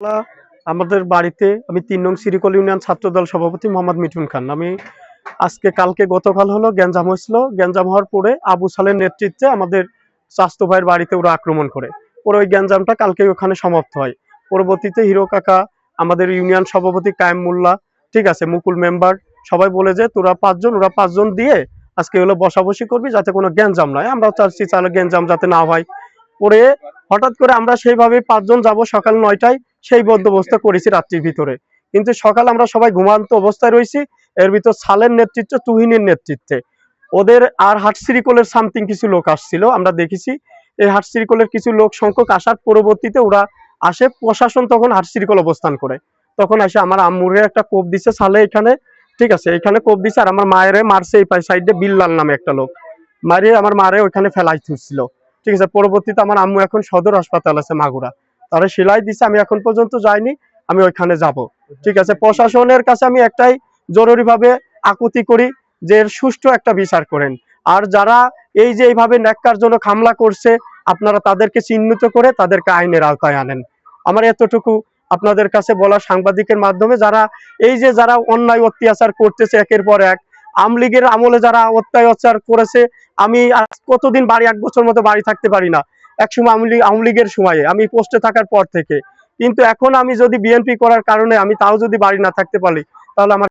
আল্লাহ, আমাদের বাড়িতে আমি ৩ নং সিরিকল ইউনিয়ন ছাত্রদল সভাপতি মোহাম্মদ মিঠুন খান। আমি গতকাল হলো গ্যাঞ্জাম হয়েছিল। গ্যাঞ্জাম হওয়ার পরে আবু সালের নেতৃত্বে আমাদের স্বাস্থ্য ভাইয়ের বাড়িতে ওরা আক্রমণ করে। পরে ওই গ্যাঞ্জামটা কালকে ওখানে সমাপ্ত হয়। পরবর্তীতে হিরো কাকা, আমাদের ইউনিয়ন সভাপতি কায়েম মোল্লা, ঠিক আছে, মুকুল মেম্বার সবাই বলে যে তোরা ৫ জন, ওরা ৫ জন দিয়ে আজকে হলো বসাবসি করবি যাতে কোনো গ্যাঞ্জাম নয়। আমরা চাচ্ছি চালে গ্যাঞ্জাম যাতে না হয়। পরে হঠাৎ করে আমরা সেইভাবে ৫ জন যাব সকাল ৯টায়, সেই বন্দোবস্ত করেছি রাত্রির ভিতরে। কিন্তু সকাল আমরা সবাই ঘুমান্ত অবস্থায় রয়েছি। এর ভিতর সালের নেতৃত্বে, তুহিনের নেতৃত্বে ওদের আর হাটসিরিকলের সামথিং কিছু লোক আসছিল, আমরা দেখেছি। এই হাটসিরিকলের কিছু লোক সংখ্যক আসার পরবর্তীতে ওরা আসে, প্রশাসন তখন হাটসিরিকল অবস্থান করে। তখন এসে আমার আম্মুরে একটা কোপ দিছে সালে এখানে, ঠিক আছে, এখানে কোপ দিছে। আর আমার মায়েরে মারছে এই সাইডে, বিল্লাল নামে একটা লোক মারিয়ে আমার মারে ওইখানে ফেলাই তুলছিল, ঠিক আছে। পরবর্তীতে আমার আম্মু এখন সদর হাসপাতাল আছে মাগুরা, তারা সেলাই দিছে। আমি এখন পর্যন্ত যাইনি, আমি ওইখানে যাব, ঠিক আছে। প্রশাসনের কাছে আমি একটাই জরুরিভাবে আকুতি করি যে এর সুষ্ঠু একটা বিচার করেন। আর যারা এই যে এইভাবে ন্যাক্কারজনক হামলা করছে, আপনারা তাদেরকে চিহ্নিত করে তাদেরকে আইনের আওতায় আনেন। আমার এতটুকু আপনাদের কাছে বলা, সাংবাদিকের মাধ্যমে যারা অন্যায় অত্যাচার করতেছে একের পর এক, আওয়ামী লীগের আমলে যারা অত্যাচার করেছে, আমি কতদিন বাড়ি, ১ বছর মতো বাড়ি থাকতে পারি না। একসময় আওয়ামী লীগের সময়ে আমি পোস্টে থাকার পর থেকে, কিন্তু এখন আমি যদি বিএনপি করার কারণে আমি তাও যদি বাড়ি না থাকতে পারি, তাহলে আমার